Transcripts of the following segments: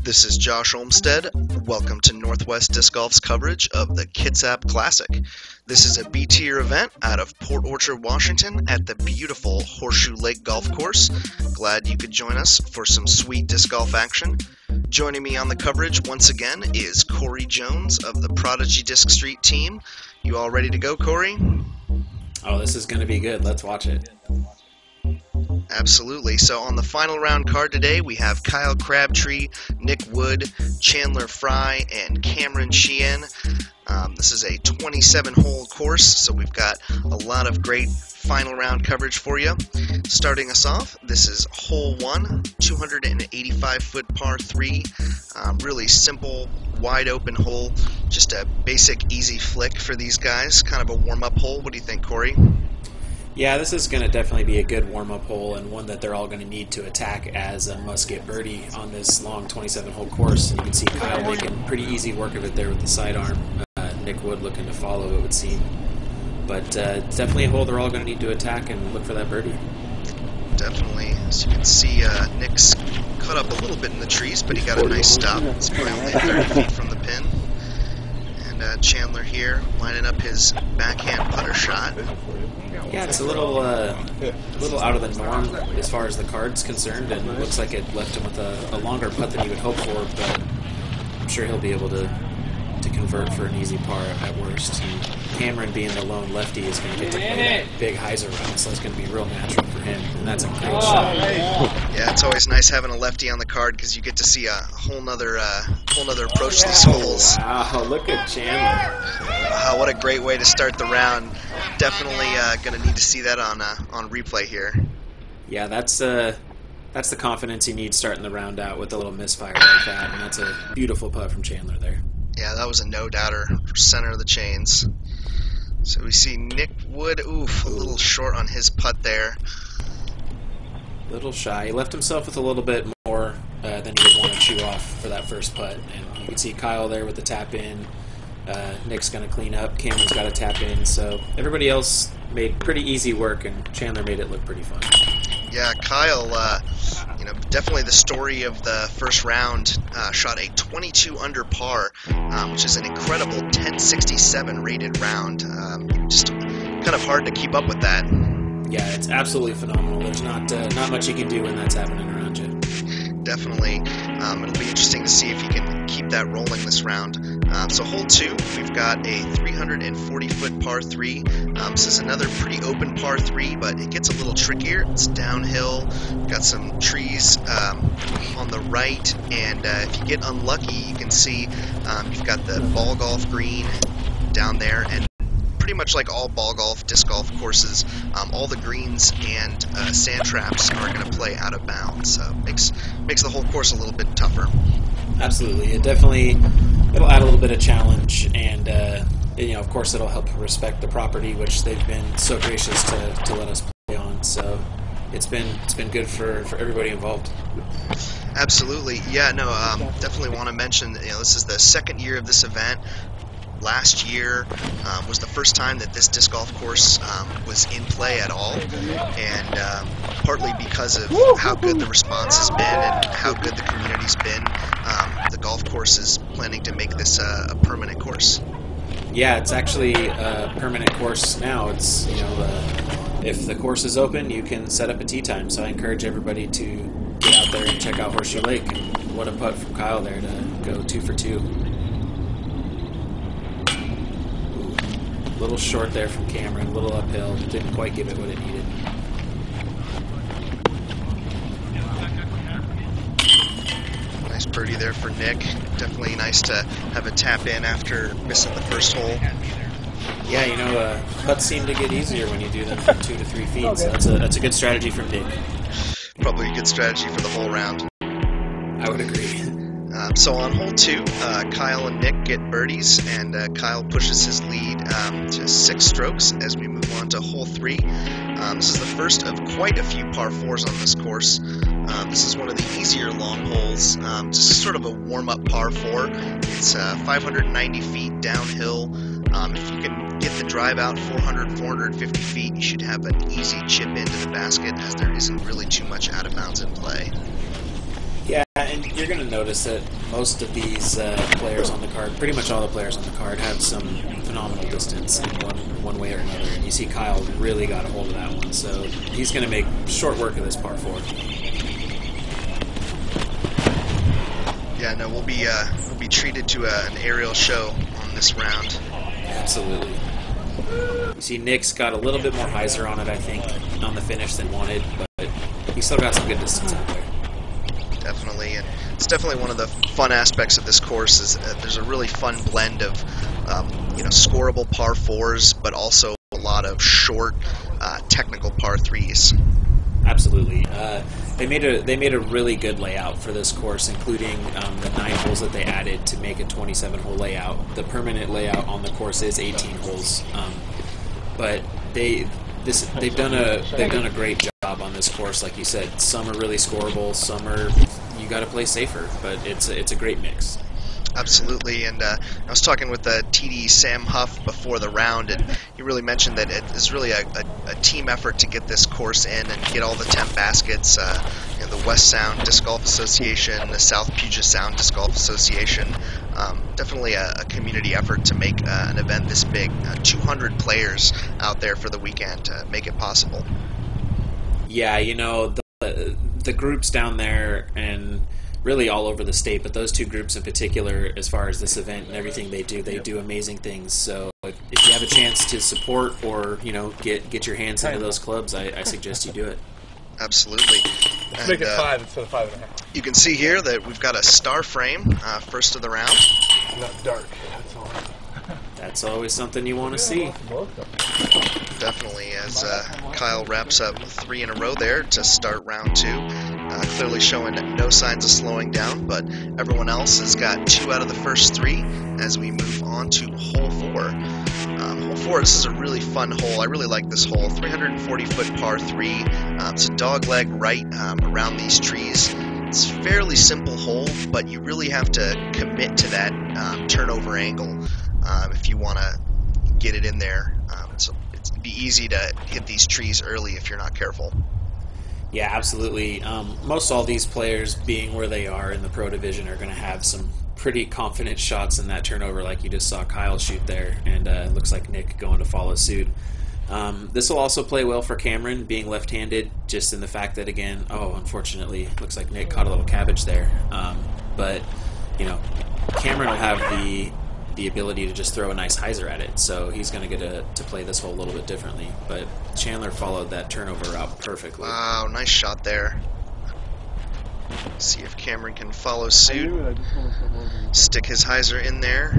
This is Josh Olmsted. Welcome to Northwest Disc Golf's coverage of the Kitsap Classic. This is a B-tier event out of Port Orchard, Washington at the beautiful Horseshoe Lake Golf Course. Glad you could join us for some sweet disc golf action. Joining me on the coverage once again is CORY Jones of the Prodigy Disc Street team. You all ready to go, CORY? Oh, this is going to be good. Let's watch it. Absolutely. So on the final round card today, we have Kyle Crabtree, Nick Wood, Chandler Fry, and Cameron Sheehan. This is a 27-hole course, so we've got a lot of great final round coverage for you. Starting us off, this is hole 1, 285-foot par 3. Really simple, wide open hole. Just a basic, easy flick for these guys. Kind of a warm-up hole. What do you think, CORY? Yeah, this is going to definitely be a good warm-up hole and one that they're all going to need to attack as a must-get birdie on this long 27-hole course. And you can see Kyle making pretty easy work of it there with the sidearm. Nick Wood looking to follow, it would seem. But definitely a hole they're all going to need to attack and look for that birdie. Definitely. As you can see, Nick's cut up a little bit in the trees, but he got a nice stop. It's probably only 30 feet from the pin. And Chandler here lining up his backhand putter shot. Yeah, it's a little out of the norm as far as the card's concerned, and it looks like it left him with a longer putt than he would hope for, but I'm sure he'll be able to convert for an easy par at worst. And Cameron, being the lone lefty, is going to get to play that big hyzer round, so it's going to be real natural for him, and that's a great shot. Yeah, it's always nice having a lefty on the card because you get to see a whole nother approach to these holes. Wow, look at Chandler. Wow, what a great way to start the round. Definitely going to need to see that on replay here. Yeah, that's the confidence you need starting the round out with a little misfire like that, and that's a beautiful putt from Chandler there. Yeah, that was a no-doubter, center of the chains. So we see Nick Wood, a little short on his putt there. Little shy. He left himself with a little bit more than he would want to chew off for that first putt. And you can see Kyle there with the tap in. Nick's going to clean up. Cameron's got to tap in. So everybody else made pretty easy work, and Chandler made it look pretty fun. Yeah, Kyle, definitely the story of the first round. Shot a 22 under par, which is an incredible 1067 rated round. Just kind of hard to keep up with that. Yeah, it's absolutely phenomenal. There's not much you can do when that's happening around you. Definitely. It'll be interesting to see if you can keep that rolling this round. So hole 2, we've got a 340-foot par 3. This is another pretty open par 3, but it gets a little trickier. It's downhill. Got some trees on the right, and if you get unlucky, you can see you've got the ball golf green down there, and pretty much like all ball golf, disc golf courses, all the greens and sand traps are going to play out of bounds, so makes the whole course a little bit tougher. Absolutely, it'll add a little bit of challenge, and of course it'll help respect the property, which they've been so gracious to let us play on. So it's been good for everybody involved. Absolutely, yeah. No, definitely want to mention. This is the second year of this event. Last year was the first time that this disc golf course was in play at all, and partly because of how good the response has been and how good the community's been, the golf course is planning to make this a permanent course. Yeah, it's actually a permanent course now. It's if the course is open, you can set up a tee time. So I encourage everybody to get out there and check out Horseshoe Lake. And what a putt from Kyle there to go 2 for 2. A little short there from Cameron, a little uphill, didn't quite give it what it needed. Nice birdie there for Nick. Definitely nice to have a tap in after missing the first hole. Yeah, putts seem to get easier when you do them from 2 to 3 feet, so that's a good strategy from Nick. Probably a good strategy for the whole round. I would agree. So on hole 2, Kyle and Nick get birdies, and Kyle pushes his lead to 6 strokes as we move on to hole 3. This is the first of quite a few par 4s on this course. This is one of the easier long holes, just sort of a warm-up par 4. It's 590 feet downhill. If you can get the drive out 400, 450 feet, you should have an easy chip into the basket, as there isn't really too much out of bounds in play. Yeah, and you're going to notice that most of these players on the card, pretty much all the players on the card, have some phenomenal distance in one way or another. And you see Kyle really got a hold of that one, so he's going to make short work of this par 4. Yeah, no, we'll be treated to an aerial show on this round. Absolutely. You see Nick's got a little bit more hyzer on it, I think, on the finish than wanted, but he's still got some good distance out there. Definitely, and it's definitely one of the fun aspects of this course is there's a really fun blend of scoreable par 4s, but also a lot of short technical par 3s. Absolutely. They made a really good layout for this course, including the 9 holes that they added to make a 27-hole layout. The permanent layout on the course is 18 holes, but they've done a great job on this course. Like you said, some are really scoreable, some are you got to play safer, but it's a great mix. Absolutely, and I was talking with TD Sam Huff before the round, and he really mentioned that it is really a team effort to get this course in and get all the 10 baskets. The West Sound Disc Golf Association, the South Puget Sound Disc Golf Association, definitely a community effort to make an event this big. 200 players out there for the weekend to make it possible. Yeah, the groups down there and really all over the state, but those 2 groups in particular, as far as this event and everything they do amazing things. So if you have a chance to support or get your hands into those clubs, I suggest you do it. Absolutely. Let's make it 5 instead of 5.5. You can see here that we've got a star frame first of the round. Not dark. That's all. That's always something you want to see. Definitely, as Kyle wraps up 3 in a row there to start round 2. Clearly showing no signs of slowing down, but everyone else has got 2 out of the first 3 as we move on to hole 4. Hole 4, this is a really fun hole. I really like this hole. 340-foot par 3. It's a dog leg right around these trees. It's a fairly simple hole, but you really have to commit to that turnover angle if you want to get it in there. It'd be easy to hit these trees early if you're not careful. Yeah, absolutely. Most all these players, being where they are in the pro division, are going to have some pretty confident shots in that turnover, like you just saw Kyle shoot there, and it looks like Nick going to follow suit. This will also play well for Cameron, being left-handed, just in the fact that, again, unfortunately, it looks like Nick caught a little cabbage there. But Cameron will have the ability to just throw a nice hyzer at it, so he's going to get to play this hole a little bit differently. But Chandler followed that turnover route perfectly. Wow, nice shot there. See if Cameron can follow suit. Stick his hyzer in there.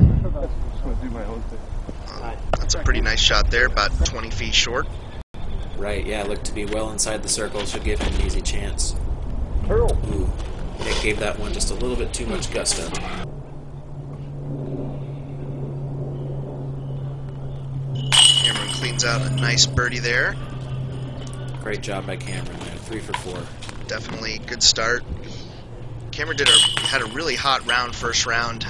That's a pretty nice shot there, about 20 feet short. Right, yeah, looked to be well inside the circle, should give him an easy chance. Ooh, Nick gave that one just a little bit too much gusto. Cameron cleans out a nice birdie there. Great job by Cameron, man. 3 for 4. Definitely good start. Cameron had a really hot round, first round.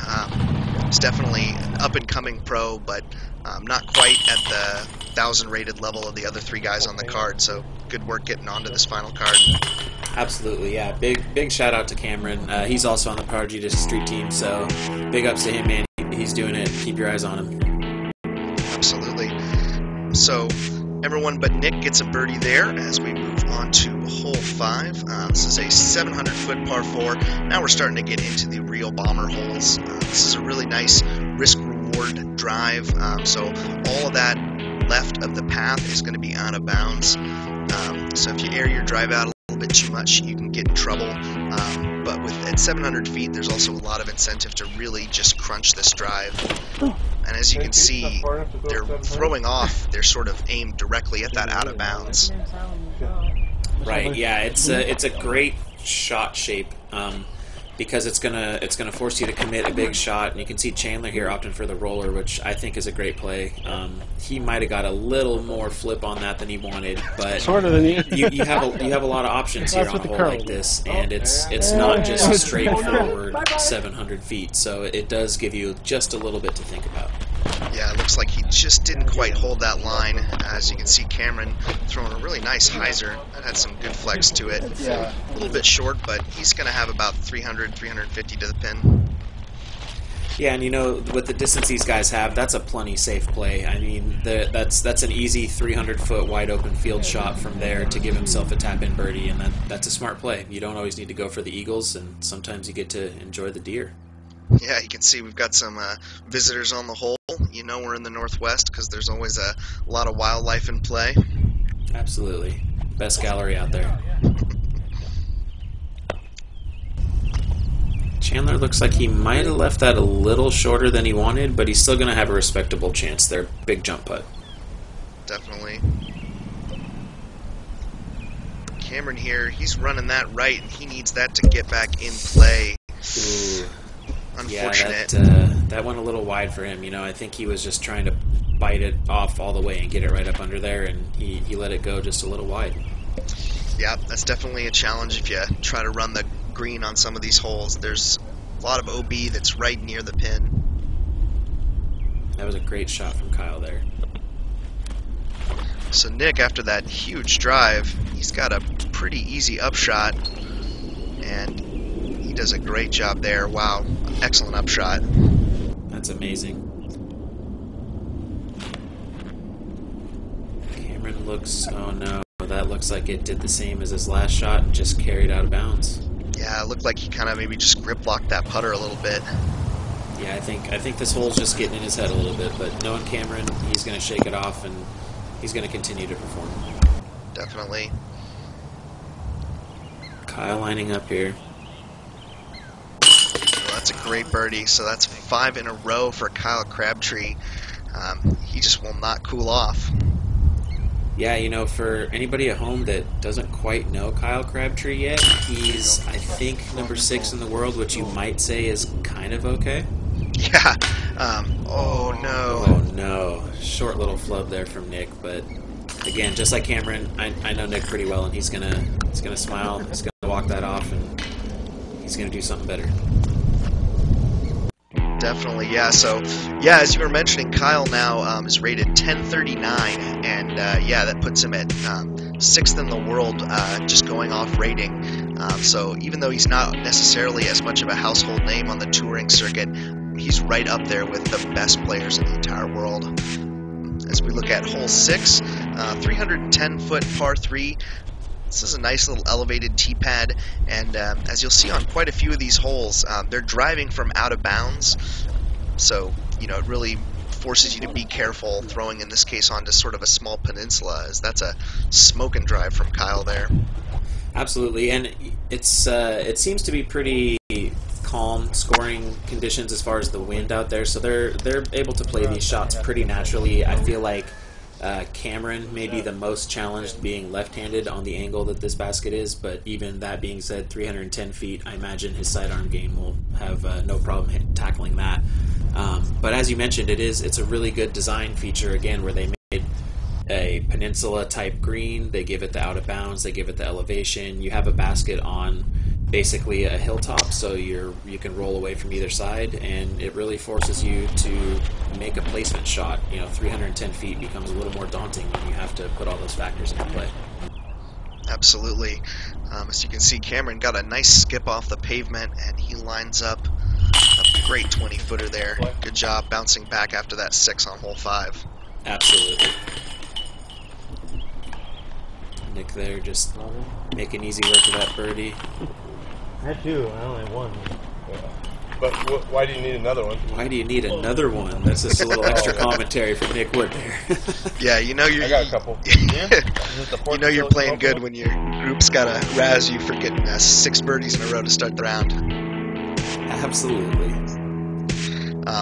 He's definitely an up-and-coming pro, but not quite at the 1,000 rated level of the other 3 guys on the card, so good work getting onto this final card. Absolutely, yeah. Big shout out to Cameron. He's also on the Prodigy Disc Street team, so big ups to him, man. He's doing it. Keep your eyes on him. Absolutely. So everyone but Nick gets a birdie there as we move on to hole 5. This is a 700-foot par 4. Now we're starting to get into the real bomber holes. This is a really nice risk-reward drive. So all of that left of the path is going to be out of bounds. So if you air your drive out a little bit too much, you can get in trouble. But at 700 feet, there's also a lot of incentive to really just crunch this drive. And as you can see, they're throwing off. They're sort of aimed directly at that out of bounds. Right. Yeah. It's a great shot shape because it's gonna force you to commit a big shot. And you can see Chandler here opting for the roller, which I think is a great play. He might have got a little more flip on that than he wanted, but Shorter than you have a lot of options here on a hole like this, and it's not just a straightforward 700 feet. So it does give you just a little bit to think about. Yeah, it looks like he just didn't quite hold that line. As you can see, Cameron throwing a really nice hyzer. That had some good flex to it. A little bit short, but he's going to have about 300, 350 to the pin. Yeah, and you know, with the distance these guys have, that's a plenty safe play. I mean, that's an easy 300-foot wide-open field shot from there to give himself a tap-in birdie, and that's a smart play. You don't always need to go for the eagles, and sometimes you get to enjoy the deer. Yeah, you can see we've got some visitors on the hole. You know we're in the Northwest because there's always a lot of wildlife in play. Absolutely. Best gallery out there. Chandler looks like he might have left that a little shorter than he wanted, but he's still going to have a respectable chance there. Big jump putt. Definitely. Cameron here, he's running that right, and he needs that to get back in play. Ooh. Unfortunate. Yeah, that went a little wide for him. You know, I think he was just trying to bite it off all the way and get it right up under there, and he let it go just a little wide. Yeah, that's definitely a challenge if you try to run the green on some of these holes. There's a lot of OB that's right near the pin. That was a great shot from Kyle there. So Nick, after that huge drive, he's got a pretty easy upshot, and he does a great job there. Wow, excellent upshot. That's amazing. Cameron looks, oh no, that looks like it did the same as his last shot and just carried out of bounds. Yeah, it looked like he kind of maybe just grip locked that putter a little bit. Yeah, I think this hole's just getting in his head a little bit, but knowing Cameron, he's going to shake it off and he's going to continue to perform. Definitely. Kyle lining up here. Well, that's a great birdie. So that's 5 in a row for Kyle Crabtree. He just will not cool off. Yeah, you know, for anybody at home that doesn't quite know Kyle Crabtree yet, he's, I think, number 6 in the world, which you might say is kind of okay. Yeah. Oh, no. Oh, no. Short little flub there from Nick, but again, just like Cameron, I know Nick pretty well, and he's gonna smile, he's going to walk that off, and he's going to do something better. Definitely, yeah. So, yeah, as you were mentioning, Kyle now is rated 1039, and yeah, that puts him at 6th in the world, just going off rating. So even though he's not necessarily as much of a household name on the touring circuit, he's right up there with the best players in the entire world. As we look at hole 6, 310-foot par 3. This is a nice little elevated tee pad, and as you'll see on quite a few of these holes, they're driving from out of bounds, so you know it really forces you to be careful throwing, in this case, onto sort of a small peninsula, as that's a smoke and drive from Kyle there. Absolutely, and it seems to be pretty calm scoring conditions as far as the wind out there, so they're able to play these shots pretty naturally. I feel like Cameron may be the most challenged, being left-handed on the angle that this basket is, but even that being said, 310 feet, I imagine his sidearm game will have no problem tackling that. But as you mentioned, it's a really good design feature, again, where they made a peninsula type green, they give it the out of bounds, they give it the elevation. You have a basket on basically a hilltop, so you can roll away from either side, and it really forces you to make a placement shot. You know, 310 feet becomes a little more daunting when you have to put all those factors into play. Absolutely. As you can see, Cameron got a nice skip off the pavement, and he lines up a great 20-footer there. Good job bouncing back after that 6 on hole 5. Absolutely. Nick there just making easy work of that birdie. I had 2, I only had 1. Yeah. But why do you need another one? Why do you need another one? That's just a little extra commentary from Nick Wood there. Yeah, you know I got a couple. You know you're playing good when your group's gotta razz you for getting 6 birdies in a row to start the round. Absolutely.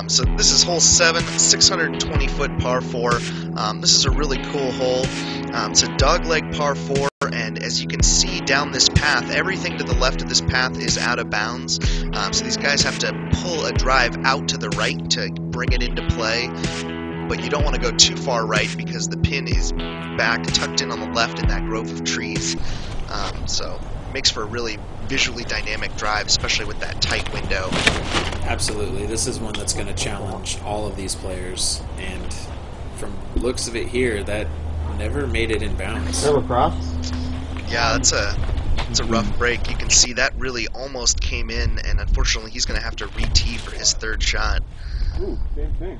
So this is hole 7, 620-foot par 4. This is a really cool hole. It's a dogleg par 4, and as you can see down this path, everything to the left of this path is out of bounds. So these guys have to pull a drive out to the right to bring it into play. But you don't want to go too far right because the pin is back tucked in on the left in that grove of trees. So makes for a really visually dynamic drive, especially with that tight window. Absolutely. This is one that's going to challenge all of these players, and from looks of it here, that never made it in bounds. Double cross? Yeah, it's a rough break. You can see that really almost came in, and unfortunately he's going to have to re-tee for his third shot. Ooh, same thing.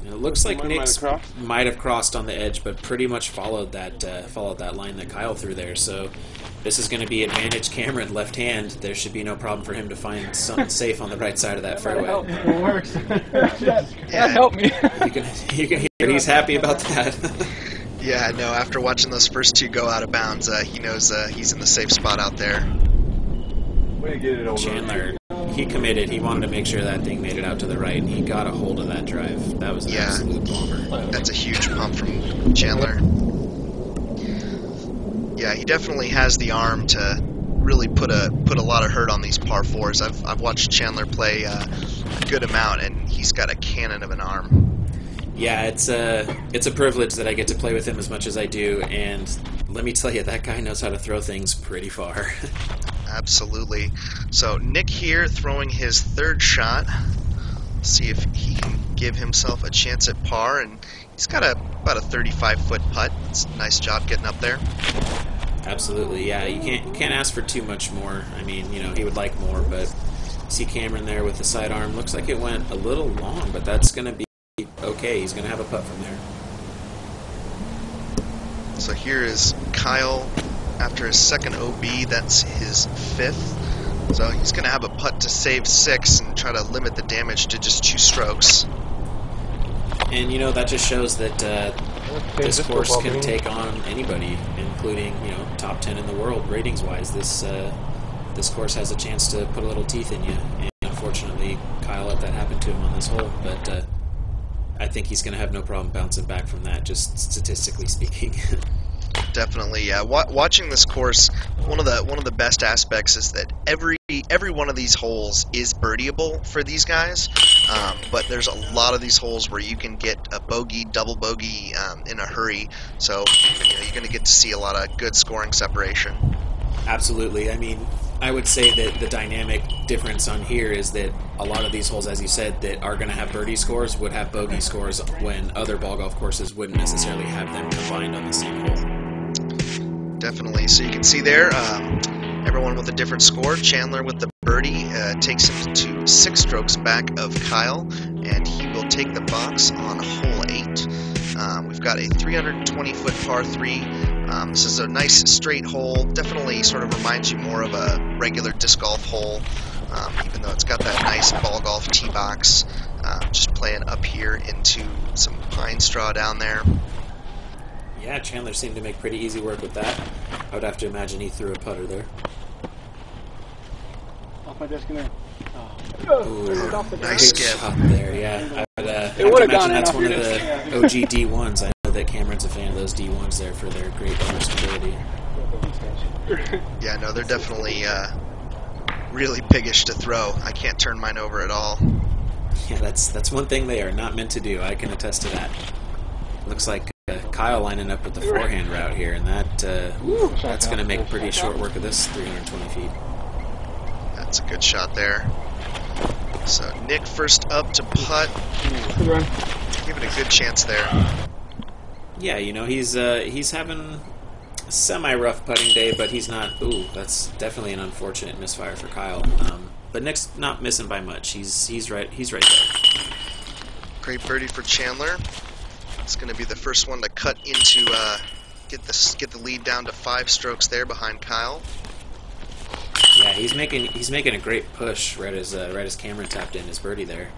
It looks like Mine Nick's might have crossed. might have crossed on the edge, but pretty much followed that line that Kyle threw there. So this is going to be advantage Cameron left hand. There should be no problem for him to find something safe on the right side of that fairway. It works. Yeah, Help me. You can hear he's happy about that. yeah, no, after watching those first two go out of bounds, he knows he's in the safe spot out there. Way to get it over. Chandler, he committed. He wanted to make sure that thing made it out to the right, and he got a hold of that drive. That was an absolute bomber. That's a huge pump from Chandler. Yeah, he definitely has the arm to really put a lot of hurt on these par fours. I've watched Chandler play a good amount, and he's got a cannon of an arm. Yeah, it's a privilege that I get to play with him as much as I do, and let me tell you, that guy knows how to throw things pretty far. Absolutely. So Nick here throwing his third shot. See if he can give himself a chance at par, and he's got about a 35-foot putt. It's a nice job getting up there. Absolutely, yeah. You can't ask for too much more. I mean, you know, he would like more, but see Cameron there with the sidearm. Looks like it went a little long, but that's going to be okay. He's going to have a putt from there. So here is Kyle after his second OB. That's his fifth. So he's going to have a putt to save 6 and try to limit the damage to just 2 strokes. And, you know, that just shows that this course can take on anybody, including, you know, top 10 in the world ratings-wise. This course has a chance to put a little teeth in you. And unfortunately, Kyle let that happen to him on this hole. But I think he's going to have no problem bouncing back from that, just statistically speaking. Definitely, yeah. Watching this course, one of the best aspects is that every one of these holes is birdieable for these guys, but there's a lot of these holes where you can get a bogey, double bogey in a hurry. So you know, you're going to get to see a lot of good scoring separation. Absolutely. I mean, I would say that the dynamic difference on here is that a lot of these holes, as you said, that are going to have birdie scores would have bogey scores when other ball golf courses wouldn't necessarily have them combined on the same hole. Definitely. So you can see there, everyone with a different score. Chandler with the birdie takes him to 6 strokes back of Kyle, and he will take the box on hole 8. We've got a 320-foot par 3. This is a nice straight hole. Definitely sort of reminds you more of a regular disc golf hole, even though it's got that nice ball golf tee box. Just playing up here into some pine straw down there. Yeah, Chandler seemed to make pretty easy work with that. I would have to imagine he threw a putter there. Off my desk in there. Ooh, Nice good skip. shot there, yeah. I would have to would've imagine gone in that's off one of your the desk. OG D1s. I know that Cameron's a fan of those D1s there for their great motor stability. Yeah, no, they're definitely really piggish to throw. I can't turn mine over at all. Yeah, that's one thing they are not meant to do. I can attest to that. Looks like Kyle lining up with the forehand route here, and that's going to make pretty short work of this 320 feet. That's a good shot there. So Nick first up to putt. Good run. Give it a good chance there. Yeah, you know, he's having a semi-rough putting day, but he's not... Ooh, that's definitely an unfortunate misfire for Kyle. But Nick's not missing by much. He's right there. Great birdie for Chandler. It's going to be the first one to cut into get the lead down to 5 strokes there behind Kyle. Yeah, he's making a great push right as Cameron tapped in his birdie there.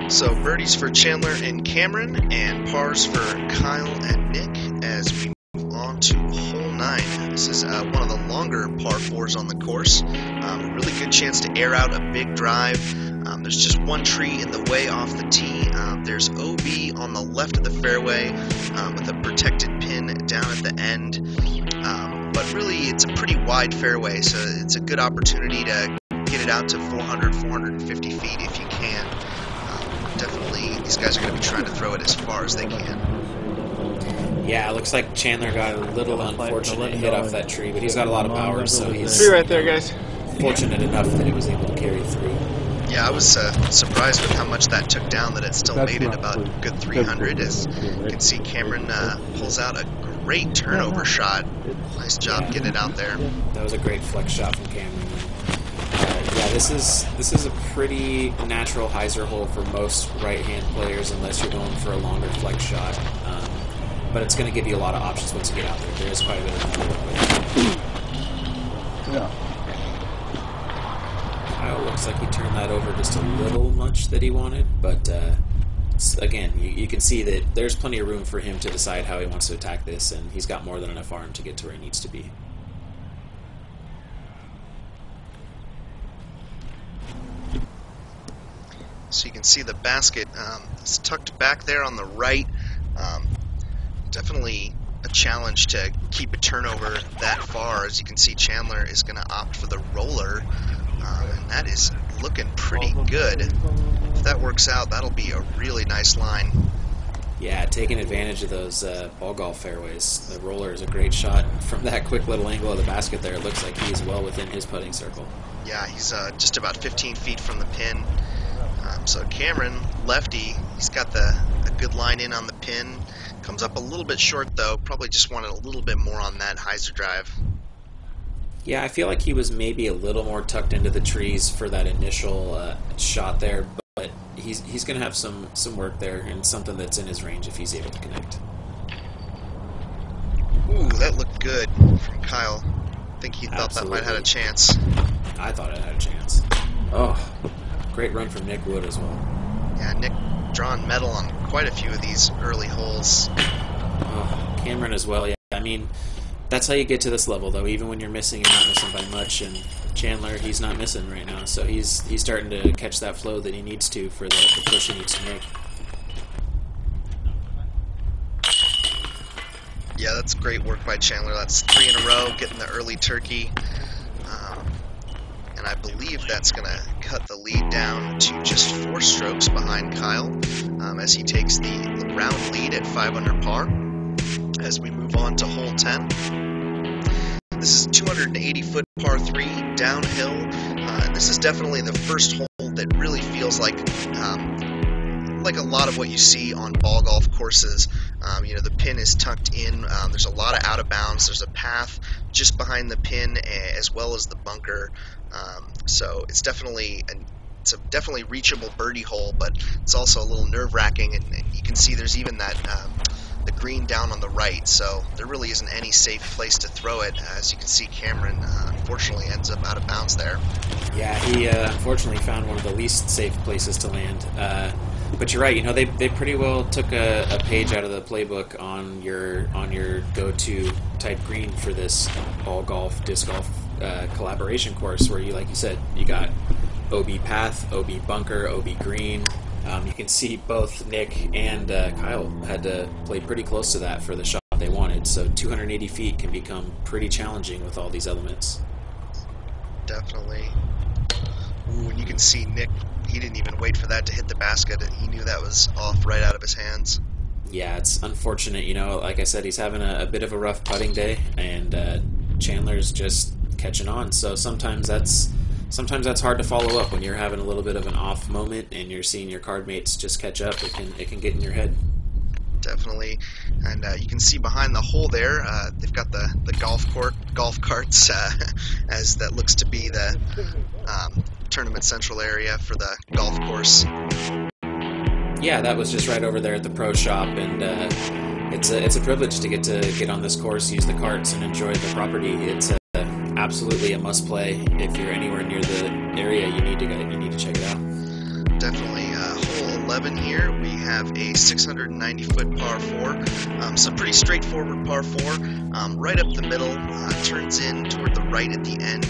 So birdies for Chandler and Cameron, and pars for Kyle and Nick as we move on to hole 9. This is one of the longer par 4s on the course. A really good chance to air out a big drive. There's just one tree in the way off the tee. There's OB on the left of the fairway with a protected pin down at the end. But really, it's a pretty wide fairway, so it's a good opportunity to get it out to 400, 450 feet if you can. Definitely, these guys are going to be trying to throw it as far as they can. Yeah, it looks like Chandler got a little unfortunate hit off that tree, but he's got a lot of power, so he's Tree right there, guys. fortunate enough that he was able to carry through. Yeah, I was surprised with how much that took down, that it still made it about a good 300. As you can see, Cameron pulls out a great turnover shot. Nice job getting it out there. That was a great flex shot from Cameron. Yeah, this is a pretty natural hyzer hole for most right-hand players, unless you're going for a longer flex shot. But it's going to give you a lot of options once you get out there. There is quite a bit of Yeah. Kyle looks like he turned that over just a little much that he wanted, but again, you can see that there's plenty of room for him to decide how he wants to attack this, and he's got more than enough arm to get to where he needs to be. So you can see the basket is tucked back there on the right. Definitely a challenge to keep a turnover that far. As you can see, Chandler is going to opt for the roller, and that is looking pretty good. If that works out, that'll be a really nice line. Yeah, taking advantage of those ball golf fairways. The roller is a great shot from that quick little angle of the basket there. It looks like he's well within his putting circle. Yeah, he's just about 15 feet from the pin. So Cameron, lefty, he's got a good line in on the pin. Comes up a little bit short, though. Probably just wanted a little bit more on that hyzer drive. Yeah, I feel like he was maybe a little more tucked into the trees for that initial shot there, but he's going to have some work there and something that's in his range if he's able to connect. Ooh, that looked good from Kyle. I think he thought that might have had a chance. I thought it had a chance. Oh, great run from Nick Wood as well. Yeah, Nick drawn medal on quite a few of these early holes. Oh, Cameron as well, yeah. I mean, that's how you get to this level, though. Even when you're missing, you're not missing by much. And Chandler, he's not missing right now, so he's starting to catch that flow that he needs to for the push he needs to make. Yeah, that's great work by Chandler. That's 3 in a row, getting the early turkey. And I believe that's going to cut the lead down to just 4 strokes behind Kyle, as he takes the round lead at 5 under par. As we move on to hole 10. This is a 280-foot par 3 downhill, and this is definitely the first hole that really feels like a lot of what you see on ball golf courses. You know, the pin is tucked in. There's a lot of out of bounds. There's a path just behind the pin, as well as the bunker. So it's definitely a definitely reachable birdie hole, but it's also a little nerve-wracking, and you can see there's even that the green down on the right, so there really isn't any safe place to throw it. As you can see, Cameron unfortunately ends up out of bounds there. Yeah, he unfortunately found one of the least safe places to land. But you're right. You know, they pretty well took a page out of the playbook on your go-to type green for this ball golf, disc golf collaboration course, where like you said, you got OB path, OB bunker, OB green. You can see both Nick and Kyle had to play pretty close to that for the shot they wanted. So 280 feet can become pretty challenging with all these elements. Definitely. Ooh, and you can see Nick, he didn't even wait for that to hit the basket, and he knew that was off right out of his hands. Yeah, it's unfortunate. You know, like I said, he's having a bit of a rough putting day, and Chandler's just catching on. So sometimes that's hard to follow up when you're having a little bit of an off moment and you're seeing your card mates just catch up. It can get in your head. Definitely. And you can see behind the hole there, they've got the golf carts, as that looks to be the tournament central area for the golf course. Yeah, that was just right over there at the pro shop, and it's a privilege to get on this course, use the carts, and enjoy the property. It's absolutely a must play. If you're anywhere near the area, you need to check it out. Definitely. Hole 11 here, we have a 690-foot par 4. Some pretty straightforward par 4. Right up the middle, turns in toward the right at the end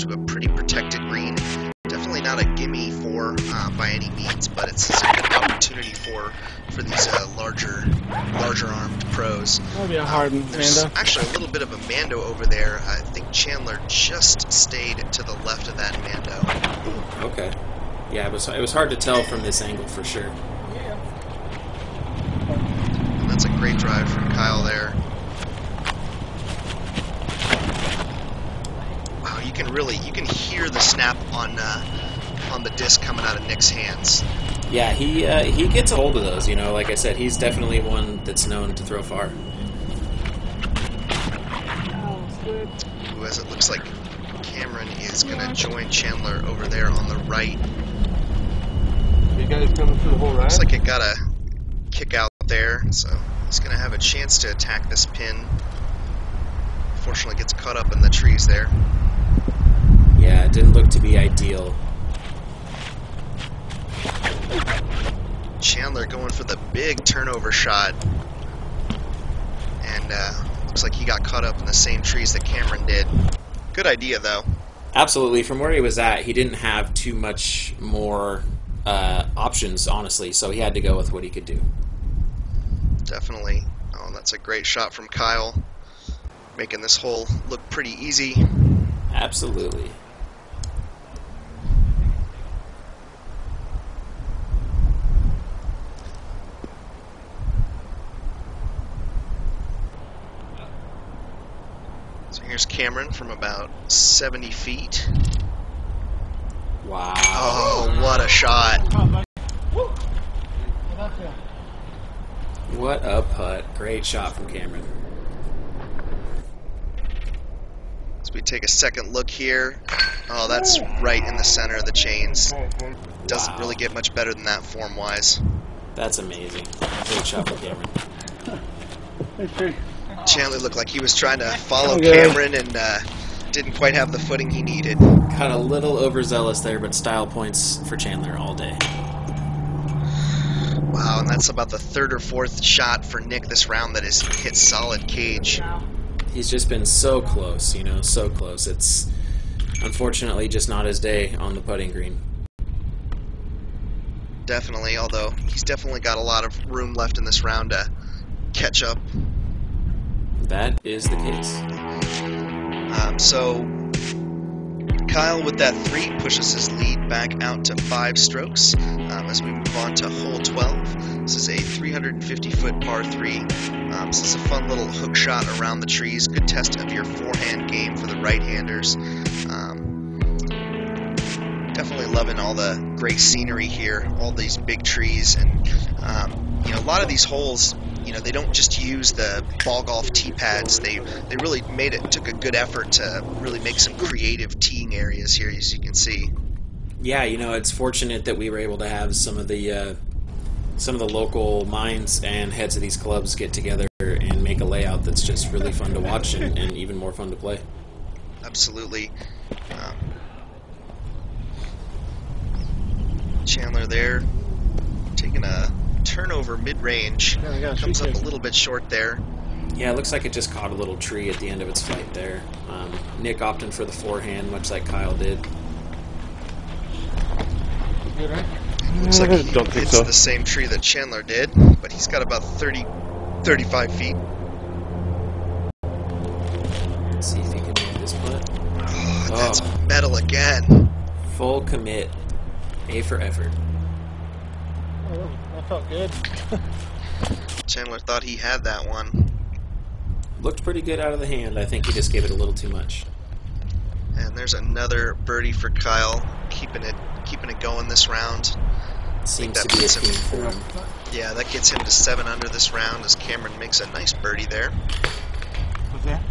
to a pretty protected green. Definitely not a gimme 4 by any means, but it's a good opportunity for these larger armed pros. That'll be a hard There's Mando. actually a little bit of a Mando over there. I think Chandler just stayed to the left of that Mando. Okay. Yeah, it was hard to tell from this angle for sure. And that's a great drive from Kyle there. Wow, you can hear the snap on the disc coming out of Nick's hands. Yeah, he gets a hold of those. You know, like I said, he's definitely one that's known to throw far. Ooh, as it looks like Cameron is going to join Chandler over there on the right. You guys coming through the whole ride? Looks like it got a kick out there, so he's going to have a chance to attack this pin. Unfortunately, gets caught up in the trees there. Yeah, it didn't look to be ideal. Chandler going for the big turnover shot. And looks like he got caught up in the same trees that Cameron did. Good idea, though. Absolutely. From where he was at, he didn't have too much more options, honestly, so he had to go with what he could do. Definitely. Oh, that's a great shot from Kyle. Making this hole look pretty easy. Absolutely. So here's Cameron from about 70 feet. Wow. Oh, what a shot. What a putt. Great shot from Cameron. As we take a second look here. Oh, that's right in the center of the chains. Doesn't really get much better than that form-wise. That's amazing. Great shot from Cameron. Chandler looked like he was trying to follow Cameron and didn't quite have the footing he needed. Got a little overzealous there, but style points for Chandler all day. Wow, and that's about the third or fourth shot for Nick this round that has hit solid cage. He's just been so close, you know, so close. It's unfortunately just not his day on the putting green. Definitely, although he's definitely got a lot of room left in this round to catch up. That is the case. So Kyle with that 3 pushes his lead back out to 5 strokes as we move on to hole 12. This is a 350-foot par 3. This is a fun little hook shot around the trees. Good test of your forehand game for the right-handers. Definitely loving all the great scenery here, all these big trees, and you know, a lot of these holes, you know, they don't just use the ball golf tee pads. They really took a good effort to really make some creative teeing areas here, as you can see. Yeah, you know, it's fortunate that we were able to have some of the local minds and heads of these clubs get together and make a layout that's just really fun to watch and even more fun to play. Absolutely. Chandler there, taking a turnover mid-range. Comes up a little bit short there. Yeah, it looks like it just caught a little tree at the end of its flight there. Nick opting for the forehand, much like Kyle did. Looks like he hits the same tree that Chandler did, but he's got about 35 feet. Let's see if he can make this putt. Oh, that's metal again. Full commit. A for effort. Oh, that felt good. Chandler thought he had that one. Looked pretty good out of the hand. I think he just gave it a little too much. And there's another birdie for Kyle, keeping it going this round. Seems to be a theme for him. Yeah, that gets him to 7 under this round as Cameron makes a nice birdie there. What's that?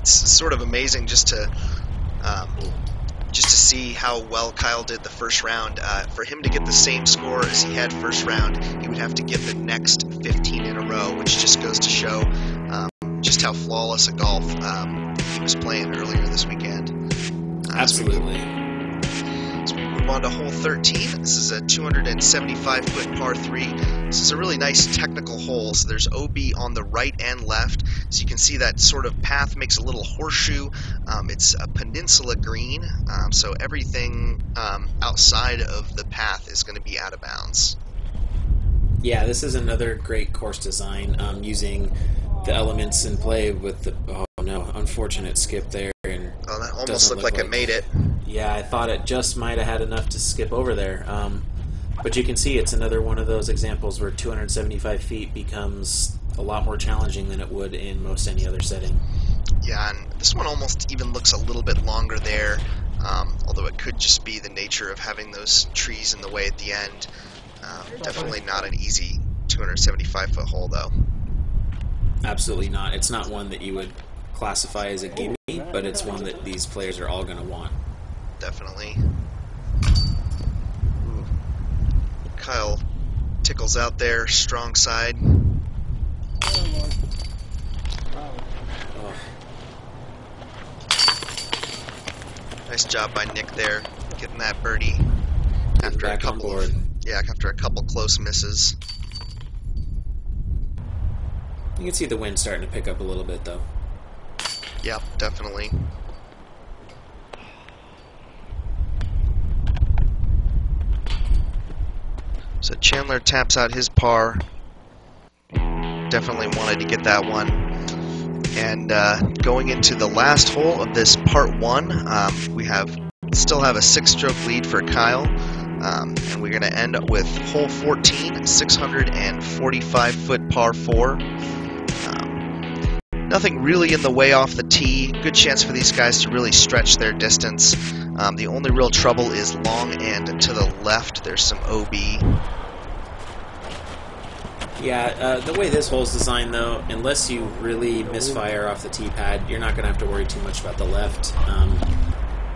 It's sort of amazing just to see how well Kyle did the first round. For him to get the same score as he had first round, he would have to get the next 15 in a row, which just goes to show just how flawless a golf he was playing earlier this weekend. Absolutely. So we move on to hole 13. This is a 275-foot par 3. This is a really nice technical hole. So there's OB on the right and left. So you can see that sort of path makes a little horseshoe. It's a peninsula green, so everything outside of the path is going to be out of bounds. Yeah, this is another great course design using the elements in play with the no, unfortunate skip there. And Oh, that almost doesn't looked look like it made it. Yeah, I thought it just might have had enough to skip over there. But you can see it's another one of those examples where 275 feet becomes a lot more challenging than it would in most any other setting. Yeah, and this one almost even looks a little bit longer there, although it could just be the nature of having those trees in the way at the end. Definitely not an easy 275-foot hole, though. Absolutely not. It's not one that you would classify as a gimme, but it's one that these players are all going to want. Definitely. Ooh. Kyle tickles out there, strong side. Oh, Nice job by Nick there, getting that birdie after back on board. After a couple close misses. You can see the wind starting to pick up a little bit, though. Yep, definitely. So Chandler taps out his par. Definitely wanted to get that one. And going into the last hole of this part 1, we still have a 6-stroke lead for Kyle. And we're going to end up with hole 14, 645-foot par 4. Nothing really in the way off the tee. Good chance for these guys to really stretch their distance. The only real trouble is long and to the left. There's some OB. Yeah, the way this hole's designed, though, unless you really misfire off the tee pad, you're not going to have to worry too much about the left.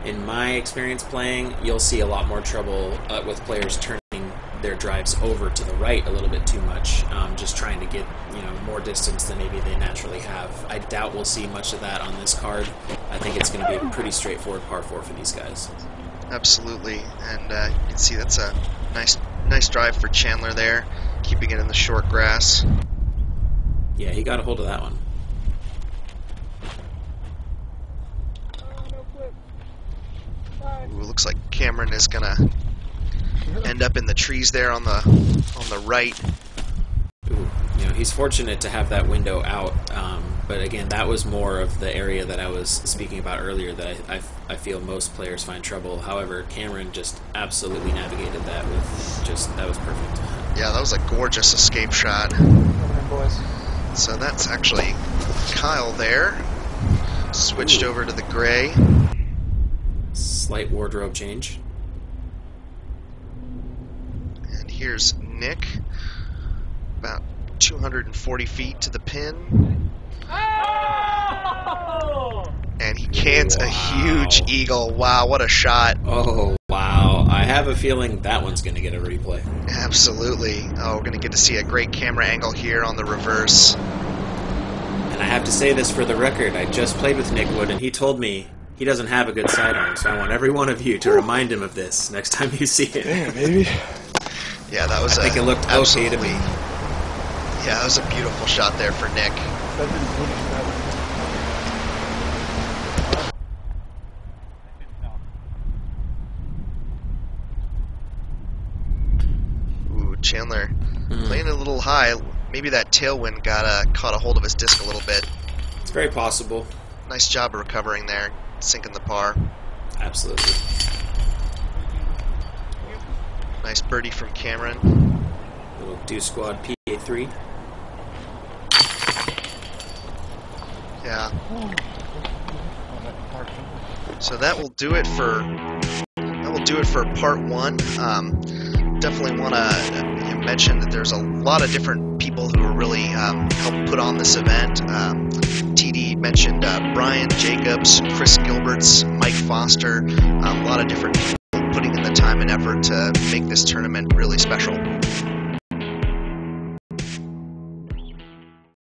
In my experience playing, you'll see a lot more trouble with players turning their drives over to the right a little bit too much, just trying to get more distance than maybe they naturally have. I doubt we'll see much of that on this card. I think it's going to be a pretty straightforward par 4 for these guys. Absolutely, and you can see that's a nice drive for Chandler there, keeping it in the short grass. Yeah, he got a hold of that one. Ooh, looks like Cameron is gonna end up in the trees there on the right. Ooh, he's fortunate to have that window out, but again, that was more of the area that I was speaking about earlier that I feel most players find trouble. However, Cameron just absolutely navigated that that was perfect. Yeah, that was a gorgeous escape shot. So that's actually Kyle there. Switched over to the gray. Slight wardrobe change. And here's Nick. About 240 feet to the pin. And he cans a huge eagle. Wow, what a shot. Oh, wow. I have a feeling that one's going to get a replay. Absolutely. Oh, we're going to get to see a great camera angle here on the reverse. And I have to say this for the record. I just played with Nick Wood, and he told me he doesn't have a good sidearm, so I want every one of you to remind him of this next time you see it. Damn, baby. Yeah, that was I think it looked okay to me. Yeah, that was a beautiful shot there for Nick. Ooh, Chandler playing a little high. Maybe that tailwind caught a hold of his disc a little bit. It's very possible. Nice job of recovering there, sinking the par. Absolutely. Nice birdie from Cameron. Little Do Squad PA3. Yeah. So that will do it for part 1. Definitely want to mention that there's a lot of different people who are really helped put on this event. TD mentioned Brian Jacobs, Chris Gilberts, Mike Foster, a lot of different people putting in the time and effort to make this tournament really special.